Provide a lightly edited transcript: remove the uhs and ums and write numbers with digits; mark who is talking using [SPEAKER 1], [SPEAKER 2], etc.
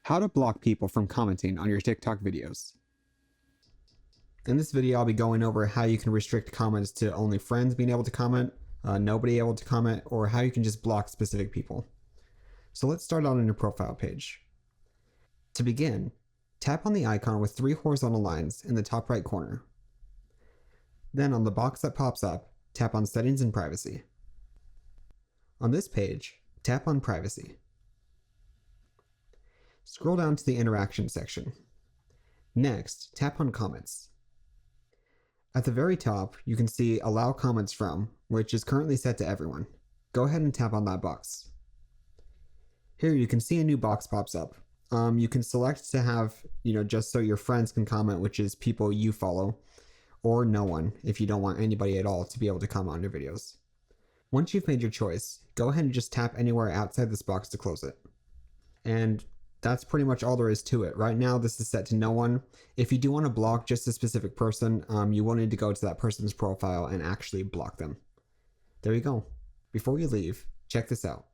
[SPEAKER 1] How to block people from commenting on your TikTok videos. In this video, I'll be going over how you can restrict comments to only friends being able to comment, nobody able to comment, or how you can just block specific people. So let's start out on your profile page. To begin, tap on the icon with 3 horizontal lines in the top right corner. Then on the box that pops up, tap on Settings and Privacy. On this page, tap on Privacy. Scroll down to the Interaction section. Next, tap on Comments. At the very top, you can see Allow Comments From, which is currently set to everyone. Go ahead and tap on that box. Here you can see a new box pops up. You can select to have, just so your friends can comment, which is people you follow, or no one, if you don't want anybody at all to be able to comment on your videos. Once you've made your choice, go ahead and just tap anywhere outside this box to close it. And that's pretty much all there is to it. Right now, this is set to no one. If you do want to block just a specific person, you will need to go to that person's profile and actually block them. There you go. Before you leave, check this out.